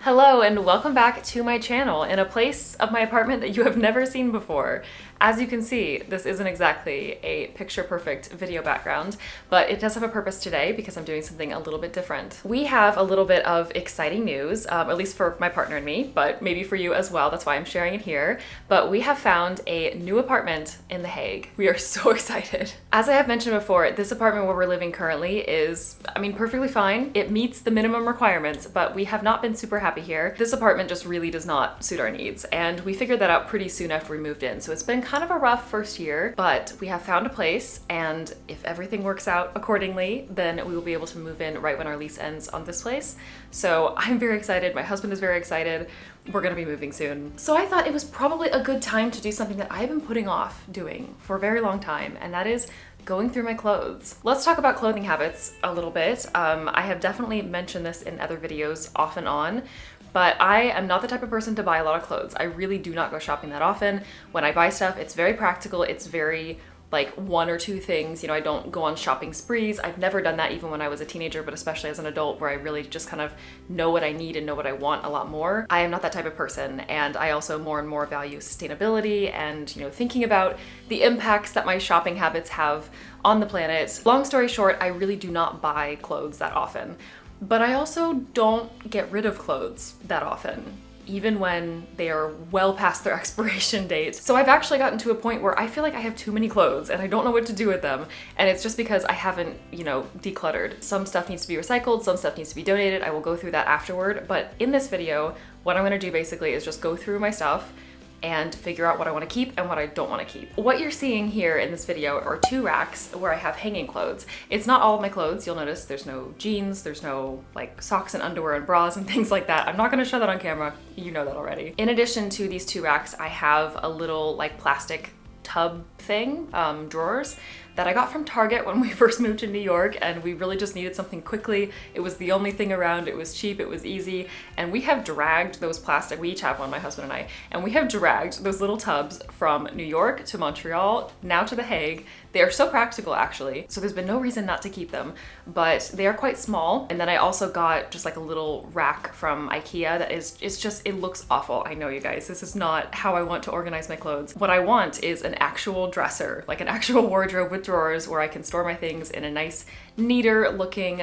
Hello and welcome back to my channel in a place of my apartment that you have never seen before. As you can see, this isn't exactly a picture-perfect video background, but it does have a purpose today because I'm doing something a little bit different. We have a little bit of exciting news, at least for my partner and me, but maybe for you as well. That's why I'm sharing it here. But we have found a new apartment in The Hague. We are so excited. As I have mentioned before, this apartment where we're living currently is, perfectly fine. It meets the minimum requirements, but we have not been super happy here. This apartment just really does not suit our needs, and we figured that out pretty soon after we moved in. So it's been kind of a rough first year, but we have found a place, and if everything works out accordingly, then we will be able to move in right when our lease ends on this place. So I'm very excited. My husband is very excited. We're gonna be moving soon. So I thought it was probably a good time to do something that I've been putting off doing for a very long time, and that is going through my clothes. Let's talk about clothing habits a little bit. I have definitely mentioned this in other videos off and on, but I am not the type of person to buy a lot of clothes. I really do not go shopping that often. When I buy stuff, it's very practical. It's very like one or two things. You know, I don't go on shopping sprees. I've never done that even when I was a teenager, but especially as an adult where I really just kind of know what I need and know what I want a lot more. I am not that type of person. And I also more and more value sustainability and, you know, thinking about the impacts that my shopping habits have on the planet. Long story short, I really do not buy clothes that often. But I also don't get rid of clothes that often, even when they are well past their expiration date. So I've actually gotten to a point where I feel like I have too many clothes and I don't know what to do with them. And it's just because I haven't, decluttered. Some stuff needs to be recycled, some stuff needs to be donated. I will go through that afterward. But in this video, what I'm gonna do basically is just go through my stuff and figure out what I want to keep and what I don't want to keep. What you're seeing here in this video are two racks where I have hanging clothes. It's not all of my clothes. You'll notice there's no jeans, there's no like socks and underwear and bras and things like that. I'm not going to show that on camera. You know that already. In addition to these two racks, I have a little like plastic tub thing, drawers, that I got from Target when we first moved to New York, and we really just needed something quickly. It was the only thing around, it was cheap, it was easy, and we have dragged those plastic, we each have one, my husband and I, and we have dragged those little tubs from New York to Montreal, now to The Hague. They are so practical actually, so there's been no reason not to keep them, but they are quite small. And then I also got just like a little rack from IKEA that it looks awful. I know, you guys, this is not how I want to organize my clothes. What I want is an actual dresser, like an actual wardrobe with drawers where I can store my things in a nice, neater looking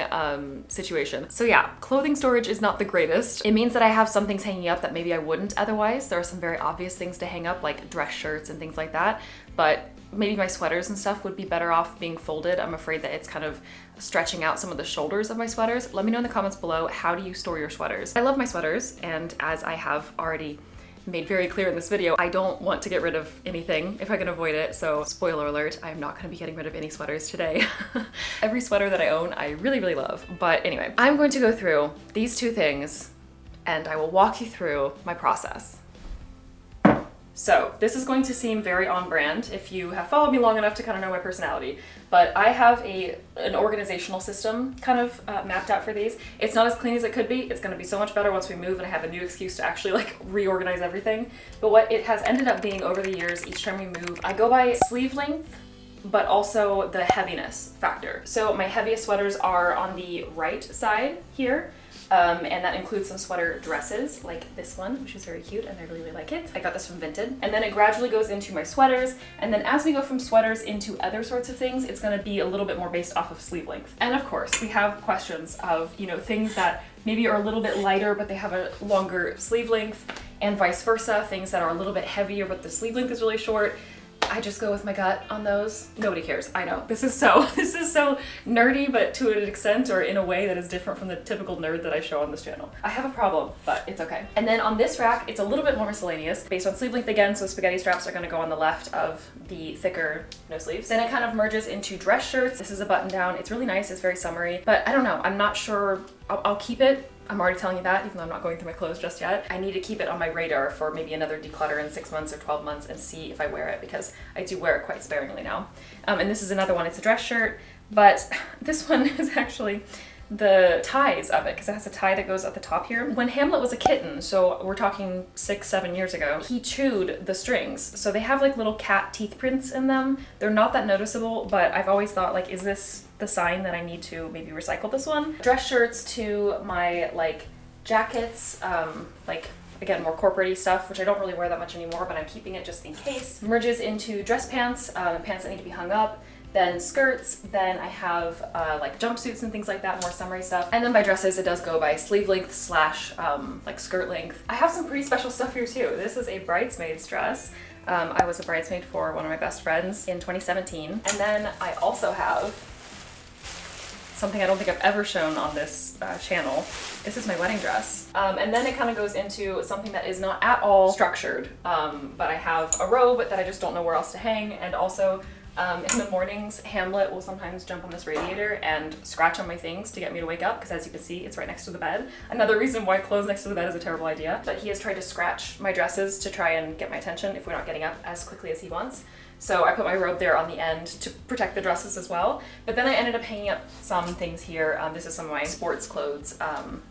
situation. So yeah, clothing storage is not the greatest. It means that I have some things hanging up that maybe I wouldn't otherwise. There are some very obvious things to hang up, like dress shirts and things like that, but maybe my sweaters and stuff would be better off being folded. I'm afraid that it's kind of stretching out some of the shoulders of my sweaters. Let me know in the comments below, how do you store your sweaters? I love my sweaters, and as I have already made very clear in this video, I don't want to get rid of anything if I can avoid it. So spoiler alert, I'm not gonna be getting rid of any sweaters today. Every sweater that I own, I really, really love. But anyway, I'm going to go through these two things and I will walk you through my process. So this is going to seem very on brand if you have followed me long enough to kind of know my personality, but I have an organizational system kind of mapped out for these. It's not as clean as it could be. It's going to be so much better once we move and I have a new excuse to actually like reorganize everything. But what it has ended up being over the years, each time we move, I go by sleeve length, but also the heaviness factor. So my heaviest sweaters are on the right side here. And that includes some sweater dresses like this one, which is very cute and I really, really like it. I got this from Vinted. And then it gradually goes into my sweaters. And then as we go from sweaters into other sorts of things, it's gonna be a little bit more based off of sleeve length. And of course, we have questions of, things that maybe are a little bit lighter, but they have a longer sleeve length, and vice versa, things that are a little bit heavier, but the sleeve length is really short. I just go with my gut on those. Nobody cares. I know. This is so nerdy, but to an extent or in a way that is different from the typical nerd that I show on this channel. I have a problem, but it's okay. And then on this rack, it's a little bit more miscellaneous based on sleeve length again. So spaghetti straps are going to go on the left of the thicker no sleeves. Then it kind of merges into dress shirts. This is a button down. It's really nice. It's very summery, but I don't know. I'm not sure. I'll keep it. I'm already telling you that, even though I'm not going through my clothes just yet. I need to keep it on my radar for maybe another declutter in 6 months or 12 months and see if I wear it, because I do wear it quite sparingly now. And this is another one. It's a dress shirt, but this one is actually the ties of it, because it has a tie that goes at the top here. When Hamlet was a kitten, so we're talking 6-7 years ago, he chewed the strings. So they have like little cat teeth prints in them. They're not that noticeable, but I've always thought, like, is this the sign that I need to maybe recycle this one? Dress shirts to my like jackets, like again, more corporate-y stuff, which I don't really wear that much anymore, but I'm keeping it just in case. Merges into dress pants, pants that need to be hung up, then skirts, then I have like jumpsuits and things like that, more summery stuff. And then by dresses, it does go by sleeve length slash like skirt length. I have some pretty special stuff here too. This is a bridesmaid's dress. I was a bridesmaid for one of my best friends in 2017. And then I also have something I don't think I've ever shown on this channel. This is my wedding dress. And then it kind of goes into something that is not at all structured, but I have a robe that I just don't know where else to hang, and also in the mornings, Hamlet will sometimes jump on this radiator and scratch on my things to get me to wake up, because as you can see, it's right next to the bed. Another reason why clothes next to the bed is a terrible idea. But he has tried to scratch my dresses to try and get my attention if we're not getting up as quickly as he wants. So I put my robe there on the end to protect the dresses as well. But then I ended up hanging up some things here. This is some of my sports clothes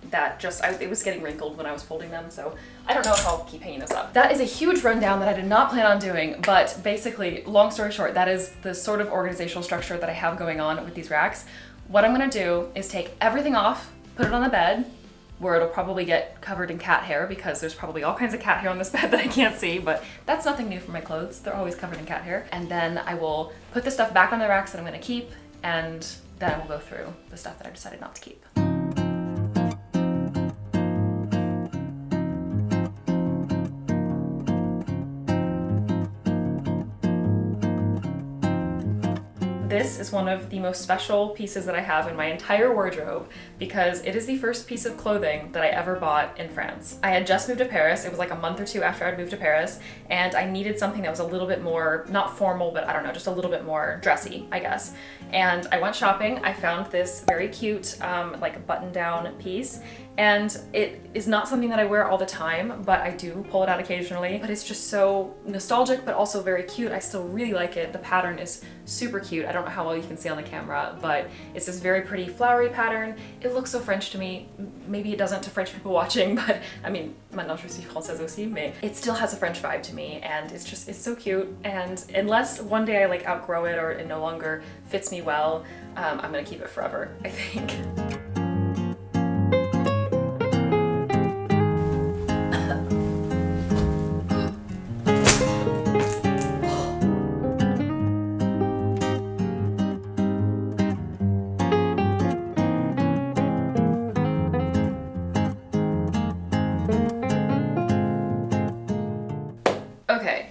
that just, it was getting wrinkled when I was folding them. So I don't know if I'll keep hanging this up. That is a huge rundown that I did not plan on doing. But basically, long story short, that is the sort of organizational structure that I have going on with these racks. What I'm gonna do is take everything off, put it on the bed, where it'll probably get covered in cat hair, because there's probably all kinds of cat hair on this bed that I can't see, but that's nothing new for my clothes. They're always covered in cat hair. And then I will put the stuff back on the racks that I'm gonna keep, and then I will go through the stuff that I decided not to keep. This is one of the most special pieces that I have in my entire wardrobe, because it is the first piece of clothing that I ever bought in France. I had just moved to Paris. It was like a month or two after I'd moved to Paris, and I needed something that was a little bit more, not formal, but I don't know, just a little bit more dressy, I guess. And I went shopping. I found this very cute, like button-down piece, and it is not something that I wear all the time, but I do pull it out occasionally. But it's just so nostalgic, but also very cute. I still really like it. The pattern is super cute. I don't know how well you can see on the camera, but it's this very pretty flowery pattern. It looks so French to me. Maybe it doesn't to French people watching, but I mean, maintenant je suis française aussi, mais it still has a French vibe to me, and it's just, it's so cute. And unless one day I like outgrow it or it no longer fits me well, I'm gonna keep it forever, I think.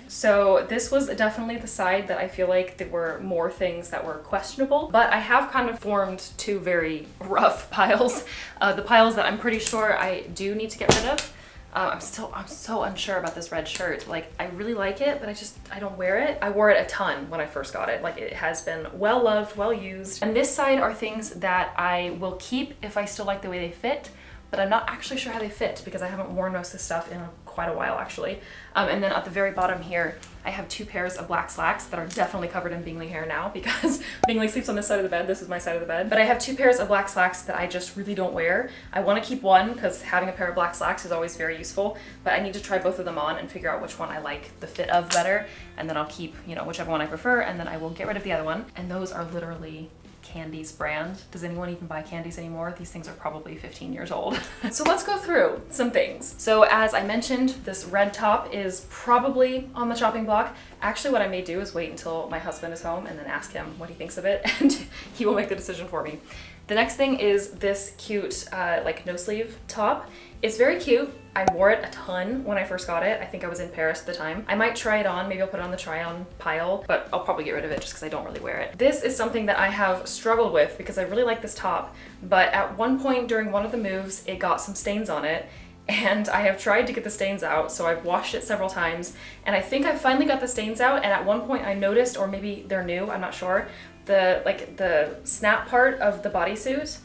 So this was definitely the side that I feel like there were more things that were questionable, but I have kind of formed two very rough piles. The piles that I'm pretty sure I do need to get rid of. I'm so unsure about this red shirt. Like, I really like it, but I don't wear it. I wore it a ton when I first got it. Like, it has been well loved, well used. And this side are things that I will keep if I still like the way they fit, but I'm not actually sure how they fit because I haven't worn most of this stuff in quite a while, actually. And then at the very bottom here, I have two pairs of black slacks that are definitely covered in Bingley hair now because Bingley sleeps on this side of the bed. This is my side of the bed. But I have two pairs of black slacks that I just really don't wear. I want to keep one because having a pair of black slacks is always very useful, but I need to try both of them on and figure out which one I like the fit of better. And then I'll keep, you know, whichever one I prefer, and then I will get rid of the other one. And those are literally Candy's brand. Does anyone even buy Candies anymore? These things are probably 15 years old. So let's go through some things. So as I mentioned, this red top is probably on the chopping block. Actually, what I may do is wait until my husband is home and then ask him what he thinks of it, and he will make the decision for me. The next thing is this cute like no sleeve top. It's very cute. I wore it a ton when I first got it. I think I was in Paris at the time. I might try it on, maybe I'll put it on the try on pile, but I'll probably get rid of it just because I don't really wear it. This is something that I have struggled with because I really like this top, but at one point during one of the moves, it got some stains on it, and I have tried to get the stains out, so I've washed it several times, and I think I finally got the stains out, and at one point I noticed, or maybe they're new, I'm not sure, the snap part of the bodysuit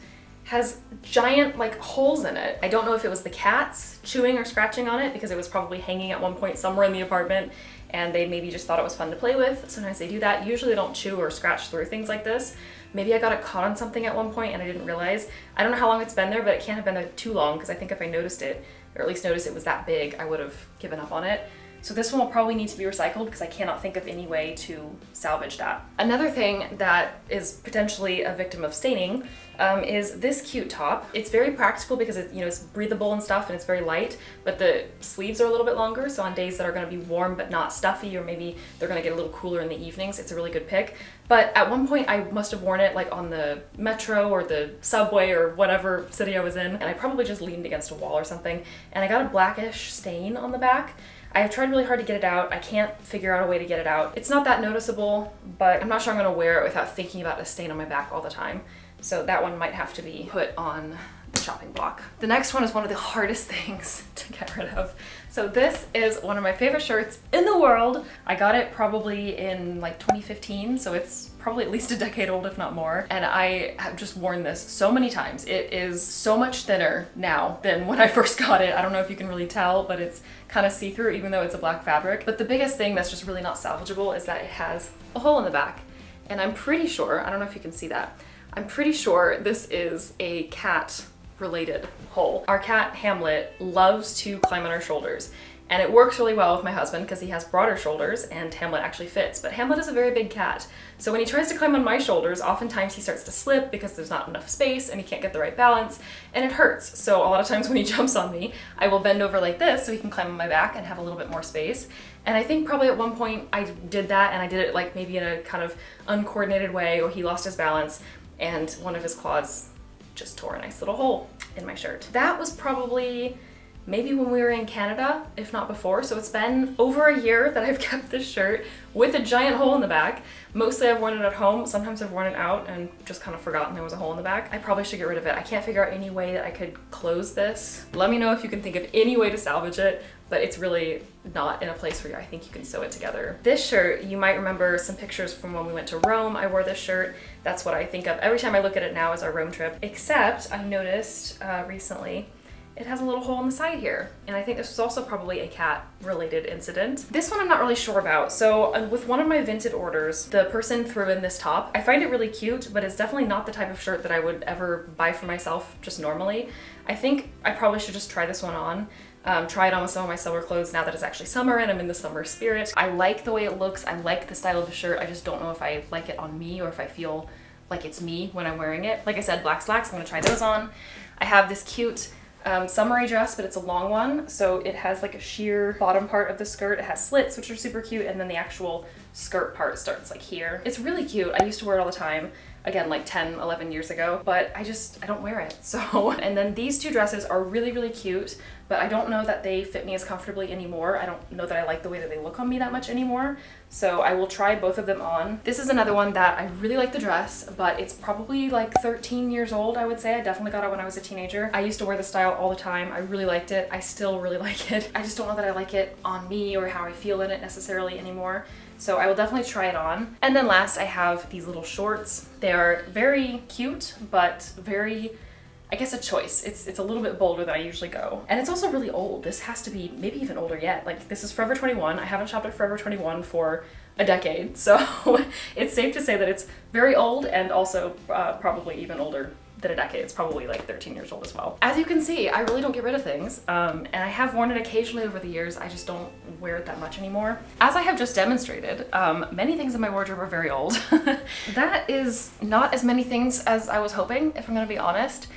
has giant like holes in it. I don't know if it was the cats chewing or scratching on it because it was probably hanging at one point somewhere in the apartment and they maybe just thought it was fun to play with. Sometimes they do that. Usually they don't chew or scratch through things like this. Maybe I got it caught on something at one point and I didn't realize. I don't know how long it's been there, but it can't have been there too long because I think if I noticed it, or at least noticed it was that big, I would have given up on it. So this one will probably need to be recycled because I cannot think of any way to salvage that. Another thing that is potentially a victim of staining is this cute top. It's very practical because it's breathable and stuff, and it's very light, but the sleeves are a little bit longer, so on days that are going to be warm but not stuffy, or maybe they're going to get a little cooler in the evenings, it's a really good pick. But at one point I must have worn it like on the metro or the subway or whatever city I was in, and I probably just leaned against a wall or something, and I got a blackish stain on the back. I've tried really hard to get it out. I can't figure out a way to get it out. It's not that noticeable, but I'm not sure I'm gonna wear it without thinking about a stain on my back all the time. So that one might have to be put on the chopping block. The next one is one of the hardest things to get rid of. So this is one of my favorite shirts in the world. I got it probably in like 2015, so it's probably at least a decade old, if not more. And I have just worn this so many times. It is so much thinner now than when I first got it. I don't know if you can really tell, but it's kind of see-through even though it's a black fabric. But the biggest thing that's just really not salvageable is that it has a hole in the back. And I'm pretty sure, I don't know if you can see that, I'm pretty sure this is a cat related hole. Our cat Hamlet loves to climb on our shoulders, and it works really well with my husband because he has broader shoulders and Hamlet actually fits, but Hamlet is a very big cat. So when he tries to climb on my shoulders, oftentimes he starts to slip because there's not enough space and he can't get the right balance, and it hurts. So a lot of times when he jumps on me, I will bend over like this so he can climb on my back and have a little bit more space. And I think probably at one point I did that, and I did it like maybe in a kind of uncoordinated way, or he lost his balance and one of his claws just tore a nice little hole in my shirt. That was probably maybe when we were in Canada, if not before. So it's been over a year that I've kept this shirt with a giant hole in the back. Mostly I've worn it at home. Sometimes I've worn it out and just kind of forgotten there was a hole in the back. I probably should get rid of it. I can't figure out any way that I could close this. Let me know if you can think of any way to salvage it, but it's really not in a place where I think you can sew it together. This shirt, you might remember some pictures from when we went to Rome. I wore this shirt. That's what I think of every time I look at it now is our Rome trip, except I noticed recently it has a little hole in the side here. And I think this was also probably a cat related incident. This one I'm not really sure about. So with one of my Vinted orders, the person threw in this top. I find it really cute, but it's definitely not the type of shirt that I would ever buy for myself just normally. I think I probably should just try this one on. Try it on with some of my summer clothes now that it's actually summer and I'm in the summer spirit. I like the way it looks. I like the style of the shirt. I just don't know if I like it on me or if I feel like it's me when I'm wearing it. Like I said, black slacks, I'm gonna try those on. I have this cute summery dress, but it's a long one. So it has like a sheer bottom part of the skirt. It has slits, which are super cute. And then the actual skirt part starts like here. It's really cute. I used to wear it all the time. Again, like 10, 11 years ago, but I don't wear it. So, and then these two dresses are really, really cute, but I don't know that they fit me as comfortably anymore. I don't know that I like the way that they look on me that much anymore. So I will try both of them on. This is another one that I really like the dress, but it's probably like 13 years old, I would say. I definitely got it when I was a teenager. I used to wear the style all the time. I really liked it. I still really like it. I just don't know that I like it on me or how I feel in it necessarily anymore. So I will definitely try it on. And then last I have these little shorts. They are very cute, but very, I guess, a choice. It's a little bit bolder than I usually go. And it's also really old. This has to be maybe even older yet. Like this is Forever 21. I haven't shopped at Forever 21 for a decade. So it's safe to say that it's very old and also probably even older than a decade. It's probably like 13 years old as well. As you can see, I really don't get rid of things. And I have worn it occasionally over the years. I just don't wear it that much anymore. As I have just demonstrated, many things in my wardrobe are very old. That is not as many things as I was hoping, if I'm gonna be honest.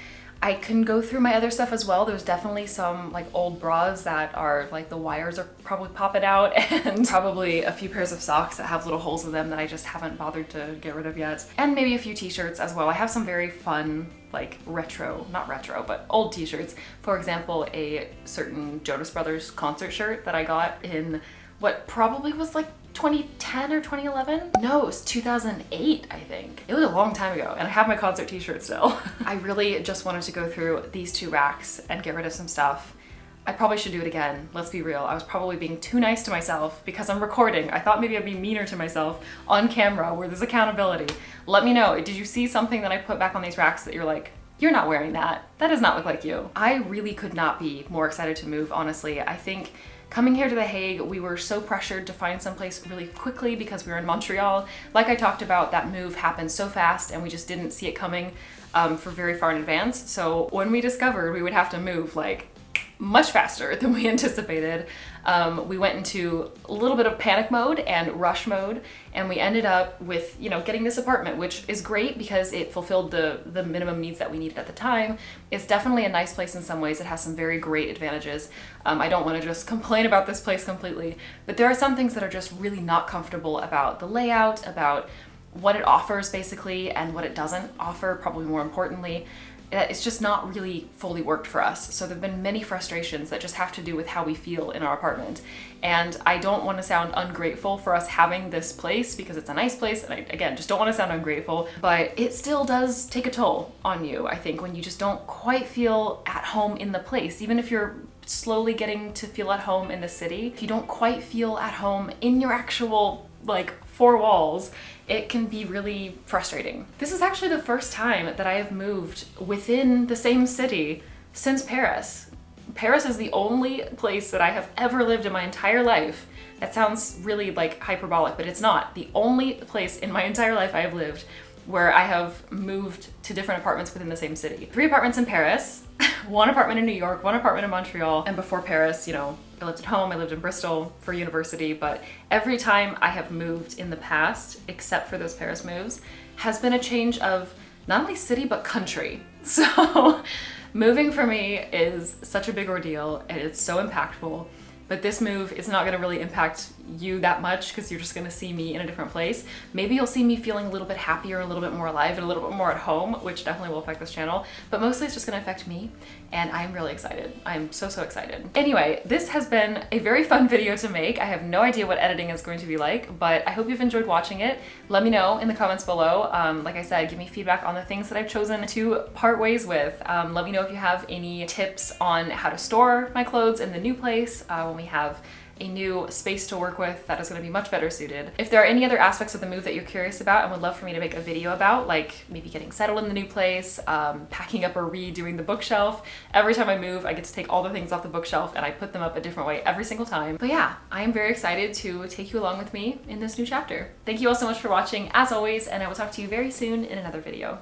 I can go through my other stuff as well. There's definitely some like old bras that are like the wires are probably popping out, and probably a few pairs of socks that have little holes in them that I just haven't bothered to get rid of yet. And maybe a few t-shirts as well. I have some very fun like not retro, but old t-shirts. For example, a certain Jonas Brothers concert shirt that I got in what probably was like 2010 or 2011? No, it was 2008, I think. It was a long time ago, and I have my concert t-shirt still. I really just wanted to go through these two racks and get rid of some stuff. I probably should do it again, let's be real. I was probably being too nice to myself because I'm recording. I thought maybe I'd be meaner to myself on camera where there's accountability. Let me know, did you see something that I put back on these racks that you're like, you're not wearing that? That does not look like you. I really could not be more excited to move, honestly. I think coming here to The Hague, we were so pressured to find someplace really quickly because we were in Montreal. Like I talked about, that move happened so fast and we just didn't see it coming for very far in advance. So when we discovered we would have to move like much faster than we anticipated. We went into a little bit of panic mode and rush mode, and we ended up with, you know, getting this apartment, which is great because it fulfilled the minimum needs that we needed at the time. It's definitely a nice place in some ways. It has some very great advantages. I don't want to just complain about this place completely, but there are some things that are just really not comfortable about the layout, about what it offers basically, and what it doesn't offer, probably more importantly. It's just not really fully worked for us. So there've been many frustrations that just have to do with how we feel in our apartment. And I don't want to sound ungrateful for us having this place because it's a nice place. And I, again, just don't want to sound ungrateful, but it still does take a toll on you, I think, when you just don't quite feel at home in the place. Even if you're slowly getting to feel at home in the city, if you don't quite feel at home in your actual, like, four walls, it can be really frustrating. This is actually the first time that I have moved within the same city since Paris. Paris is the only place that I have ever lived in my entire life. That sounds really like hyperbolic, but it's not. The only place in my entire life I have lived where I have moved to different apartments within the same city. 3 apartments in Paris, 1 apartment in New York, 1 apartment in Montreal, and before Paris, you know, I lived at home, I lived in Bristol for university, but every time I have moved in the past, except for those Paris moves, has been a change of not only city, but country. So moving for me is such a big ordeal and it's so impactful. But this move is not gonna really impact you that much because you're just gonna see me in a different place. Maybe you'll see me feeling a little bit happier, a little bit more alive, and a little bit more at home, which definitely will affect this channel. But mostly it's just gonna affect me, and I'm really excited. I'm so excited. Anyway, this has been a very fun video to make. I have no idea what editing is going to be like, but I hope you've enjoyed watching it. Let me know in the comments below. Like I said, give me feedback on the things that I've chosen to part ways with. Let me know if you have any tips on how to store my clothes in the new place when we have a new space to work with that is going to be much better suited. If there are any other aspects of the move that you're curious about and would love for me to make a video about, like maybe getting settled in the new place, packing up or redoing the bookshelf. Every time I move, I get to take all the things off the bookshelf and I put them up a different way every single time. But yeah, I am very excited to take you along with me in this new chapter. Thank you all so much for watching, as always, and I will talk to you very soon in another video.